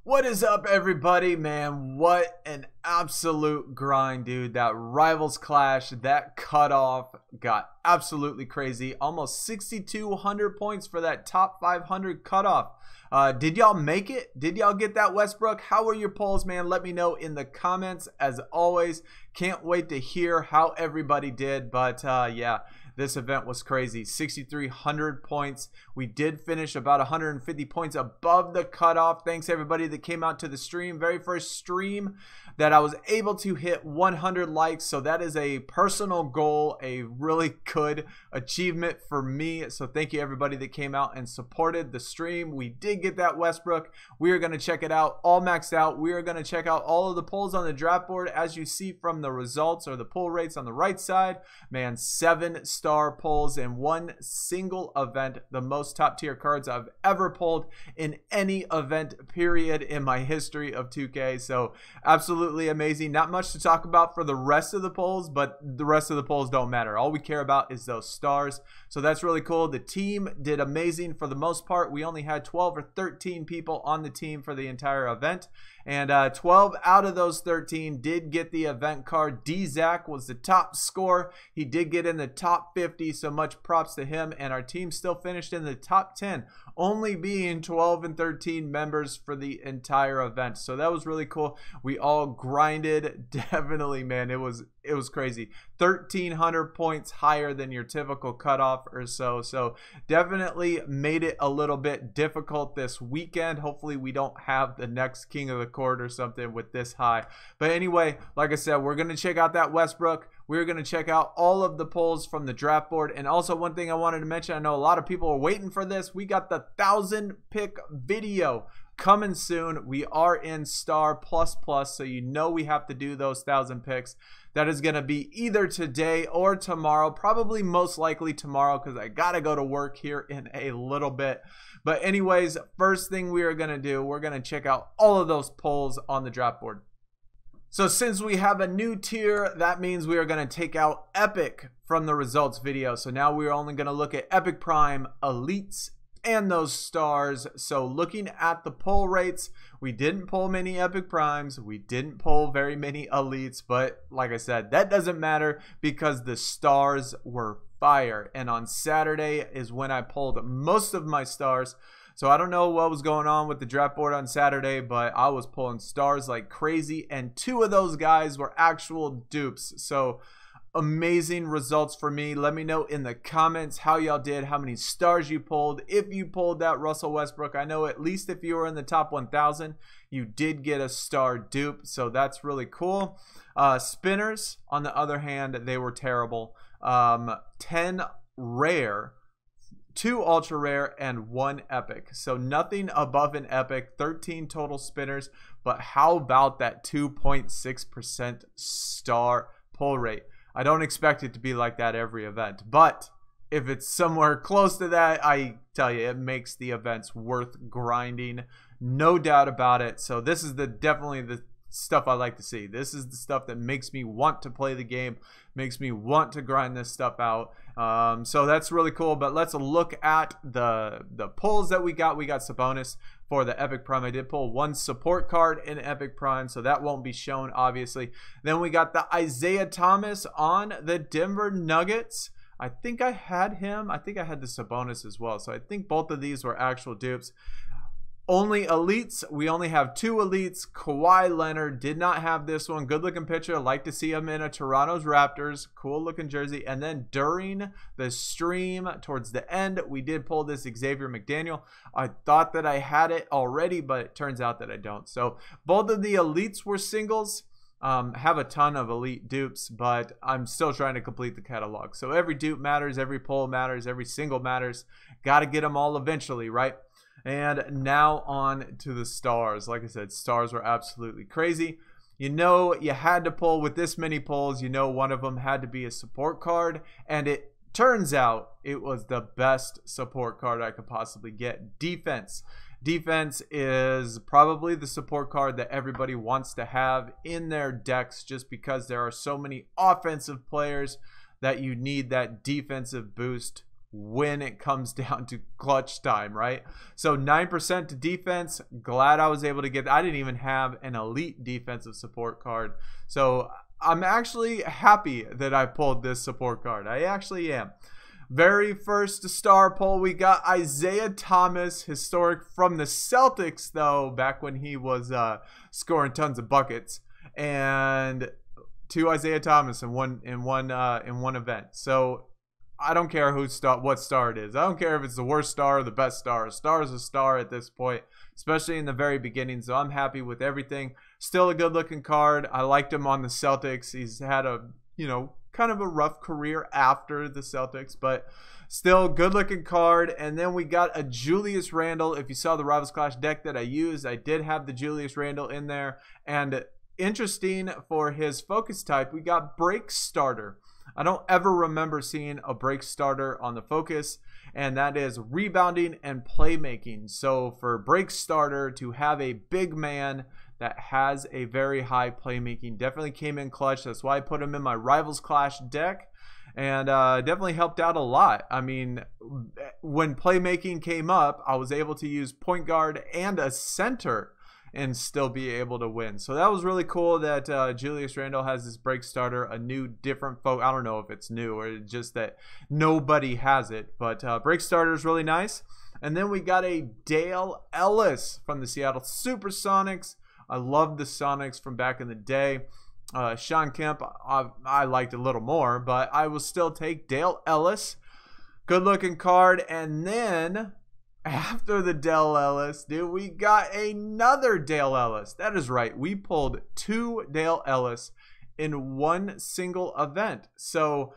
What is up, everybody? Man, what an absolute grind, dude. That Rivals Clash, that cutoff got absolutely crazy. Almost 6,200 points for that top 500 cutoff. Did y'all make it? Did y'all get that, Westbrook? How were your polls, man? Let me know in the comments. As always, can't wait to hear how everybody did. But yeah, this event was crazy. 6,300 points. We did finish about 150 points above the cutoff. Thanks everybody that came out to the stream. Very first stream that I was able to hit 100 likes. So that is a personal goal, a really good achievement for me. So thank you everybody that came out and supported the stream. We did get that Westbrook. We are going to check it out all maxed out. We are going to check out all of the polls on the draft board. As you see from the results or the pull rates on the right side, man, 7-star polls in one single event. The most top tier cards I've ever pulled in any event period in my history of 2K. So absolutely amazing. Not much to talk about for the rest of the polls, but the rest of the polls don't matter. All we care about is those stars. So that's really cool. The team did amazing for the most part. We only had 12 or 13 people on the team for the entire event. And 12 out of those 13 did get the event card. D-Zach was the top scorer. He did get in the top 50, so much props to him. And our team still finished in the top 10, only being 12 and 13 members for the entire event. So that was really cool. We all grinded. Definitely, man, it was crazy. 1,300 points higher than your typical cutoff or so. So definitely made it a little bit difficult this weekend. Hopefully we don't have the next King of the Court or something with this high. But anyway, like I said, we're going to check out that Westbrook. We're going to check out all of the polls from the draft board. And also one thing I wanted to mention, I know a lot of people are waiting for this. We got the 1,000 pick video coming soon. We are in star plus, so you know we have to do those 1,000 picks. That is going to be either today or tomorrow, probably most likely tomorrow because I got to go to work here in a little bit. But anyways, first thing we are going to do, we're going to check out all of those polls on the draft board. So since we have a new tier, that means we are going to take out Epic from the results video. So now we are only going to look at Epic Prime, Elites, and those stars. So looking at the poll rates, we didn't pull many Epic Primes, we didn't pull very many Elites, but like I said, that doesn't matter because the stars were fire. And on Saturday is when I pulled most of my stars. So I don't know what was going on with the draft board on Saturday, but I was pulling stars like crazy, and 2 of those guys were actual dupes. So amazing results for me. Let me know in the comments how y'all did, how many stars you pulled, if you pulled that Russell Westbrook. I know at least if you were in the top 1,000, you did get a star dupe, so that's really cool. Spinners, on the other hand, they were terrible. 10 rare, 2 ultra rare, and 1 epic. So nothing above an epic. 13 total spinners, but how about that 2.6% star pull rate? I don't expect it to be like that every event, but if it's somewhere close to that, I tell you, it makes the events worth grinding, no doubt about it. So this is definitely the stuff I like to see. This is the stuff that makes me want to play the game, makes me want to grind this stuff out. So that's really cool. But let's look at the pulls that we got. We got Sabonis for the Epic Prime. I did pull 1 support card in Epic Prime, so that won't be shown obviously. Then we got the Isaiah Thomas on the Denver Nuggets. I think I had him. I think I had the Sabonis as well. So I think both of these were actual dupes. Only Elites. We only have 2 Elites. Kawhi Leonard did not have this one. Good looking picture. Like to see him in a Toronto's Raptors. Cool looking jersey. And then during the stream, towards the end, we did pull this Xavier McDaniel. I thought that I had it already, but it turns out that I don't. So both of the Elites were singles. Have a ton of elite dupes, but I'm still trying to complete the catalog. So every dupe matters. Every pull matters. Every single matters. Got to get them all eventually, right? And now on to the stars. Like I said, stars were absolutely crazy. You know, you had to pull with this many pulls. You know, one of them had to be a support card. And it turns out it was the best support card I could possibly get. Defense. Defense is probably the support card that everybody wants to have in their decks just because there are so many offensive players that you need that defensive boost when it comes down to clutch time, right? So 9% to defense. Glad I was able to get that. I didn't even have an elite defensive support card. So I'm actually happy that I pulled this support card. I actually am. Very first star pull, we got Isaiah Thomas, historic from the Celtics, though, back when he was scoring tons of buckets. And 2 Isaiah Thomas in one event. So I don't care what star it is. I don't care if it's the worst star or the best star. A star is a star at this point, especially in the very beginning. So I'm happy with everything. Still a good looking card. I liked him on the Celtics. He's had a, kind of a rough career after the Celtics, but still good looking card. And then we got a Julius Randle. If you saw the Rivals Clash deck that I used, I did have the Julius Randle in there. And interesting for his focus type, we got Break Starter. I don't ever remember seeing a break starter on the focus, and that is rebounding and playmaking. So for break starter to have a big man that has a very high playmaking definitely came in clutch. That's why I put him in my Rivals Clash deck, and definitely helped out a lot. I mean, when playmaking came up, I was able to use point guard and a center and still be able to win. So that was really cool that Julius Randle has this break starter, a new different I don't know if it's new or just that nobody has it, but break starter is really nice. And then we got a Dale Ellis from the Seattle Supersonics. I love the Sonics from back in the day. Sean Kemp, I liked a little more, but I will still take Dale Ellis. Good looking card. And then after the Dale Ellis, dude, we got another Dale Ellis. That is right. We pulled 2 Dale Ellis in one single event. So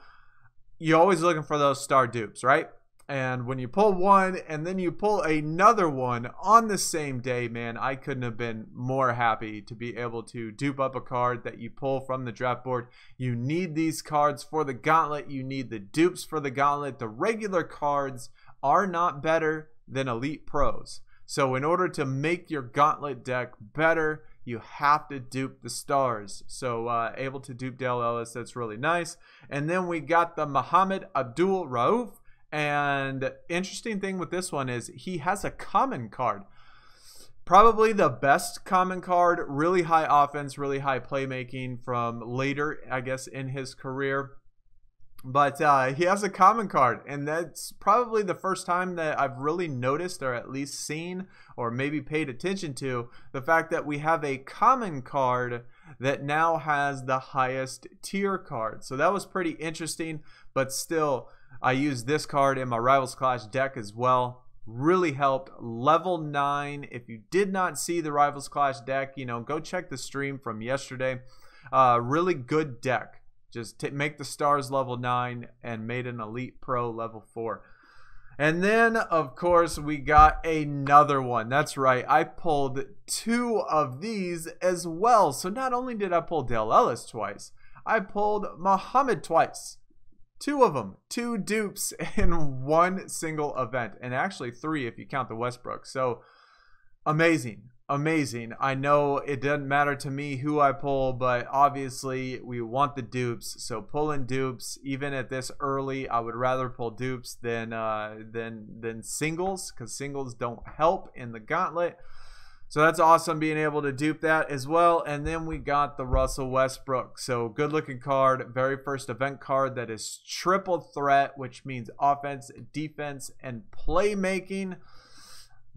you're always looking for those star dupes, right? And when you pull one and then you pull another one on the same day, man, I couldn't have been more happy to be able to dupe up a card that you pull from the draft board. You need these cards for the gauntlet. You need the dupes for the gauntlet. The regular cards are not better than Elite Pros. So in order to make your gauntlet deck better, you have to dupe the stars. So able to dupe Dale Ellis, that's really nice. And then we got the Muhammad Abdul Rauf. And interesting thing with this one is he has a common card. Probably the best common card, really high offense, really high playmaking from later, I guess, in his career. But he has a common card, and that's probably the first time that I've really noticed or at least seen or maybe paid attention to the fact that we have a common card that now has the highest tier card. So that was pretty interesting, but still, I used this card in my Rivals Clash deck as well. Really helped. Level 9. If you did not see the Rivals Clash deck, go check the stream from yesterday. Really good deck. Just make the stars level 9 and made an Elite Pro level 4. And then, of course, we got another one. That's right. I pulled 2 of these as well. So not only did I pull Dale Ellis twice, I pulled Muhammad twice. 2 of them. 2 dupes in one single event. And actually 3 if you count the Westbrook. So amazing. Amazing. I know it doesn't matter to me who I pull, but obviously we want the dupes. So pulling dupes, even at this early, I would rather pull dupes than singles, because singles don't help in the gauntlet. So that's awesome being able to dupe that as well. And then we got the Russell Westbrook. So good looking card, very first event card that is triple threat, which means offense, defense, and playmaking.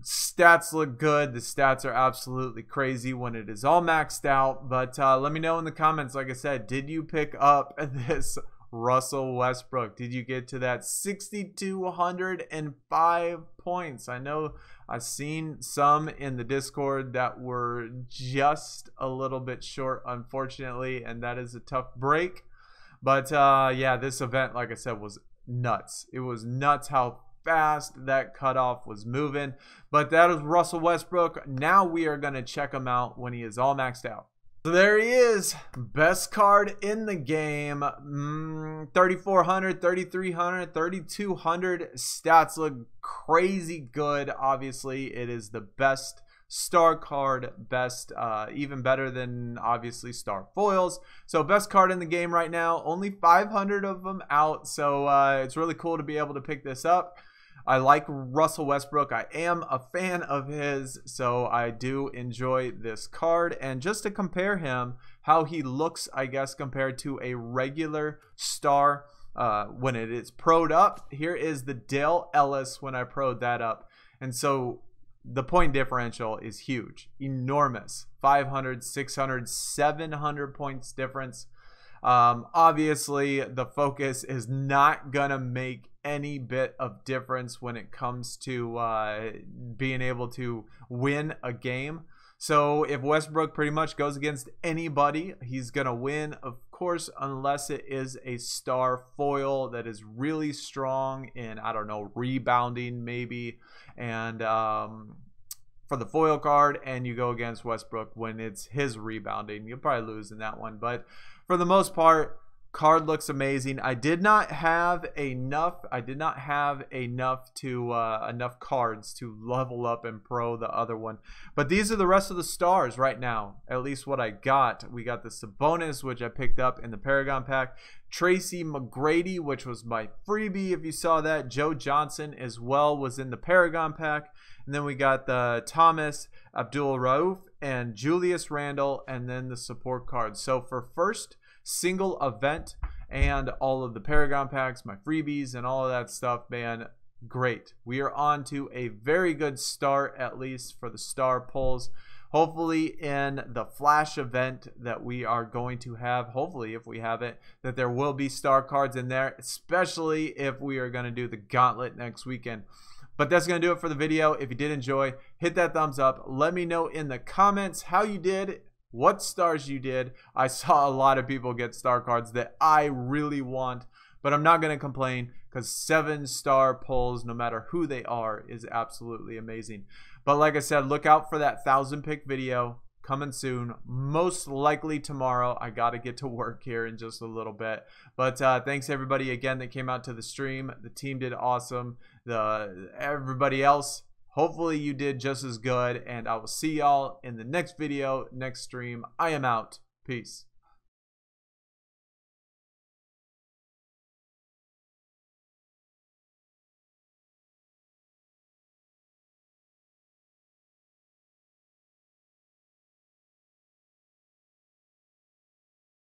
Stats look good. The stats are absolutely crazy when it is all maxed out. But let me know in the comments, like I said, did you pick up this Russell Westbrook? Did you get to that 6,205 points? I know I've seen some in the Discord that were just a little bit short, unfortunately, and that is a tough break. But yeah, this event, like I said, was nuts. It was nuts how fast that cutoff was moving. But that is Russell Westbrook. Now we are going to check him out when he is all maxed out. So there he is, best card in the game. 3,400, 3,300, 3,200. Stats look crazy good. Obviously, it is the best star card best, even better than obviously star foils. So best card in the game right now, only 500 of them out, so it's really cool to be able to pick this up. I like Russell Westbrook. I am a fan of his, so I do enjoy this card. And just to compare him, how he looks, I guess, compared to a regular star when it is pro'd up. Here is the Dale Ellis when I pro'd that up. And so the point differential is huge, enormous. 500, 600, 700 points difference. Obviously, the focus is not going to make any bit of difference when it comes to being able to win a game. So if Westbrook pretty much goes against anybody, he's going to win, of course, unless it is a star foil that is really strong in, I don't know, rebounding maybe. And for the foil card, and you go against Westbrook when it's his rebounding, you'll probably lose in that one. But for the most part, card looks amazing. I did not have enough. Enough cards to level up and pro the other one. But these are the rest of the stars right now. At least what I got. We got the Sabonis, which I picked up in the Paragon pack. Tracy McGrady, which was my freebie if you saw that. Joe Johnson as well was in the Paragon pack. And then we got the Thomas, Abdul Rauf, and Julius Randle, and then the support cards. So for first single event and all of the Paragon packs, my freebies and all of that stuff, man, great. We are on to a very good start, at least for the star pulls. Hopefully in the flash event that we are going to have, hopefully if we have it, that there will be star cards in there, especially if we are going to do the gauntlet next weekend. But that's going to do it for the video. If you did enjoy, hit that thumbs up. Let me know in the comments how you did, what stars you did. I saw a lot of people get star cards that I really want, but I'm not going to complain because 7-star pulls, no matter who they are, is absolutely amazing. But like I said, look out for that 1,000-pick video coming soon, most likely tomorrow. I got to get to work here in just a little bit. But thanks everybody again that came out to the stream. The team did awesome. Everybody else, hopefully you did just as good. And I will see y'all in the next video, next stream. I am out. Peace.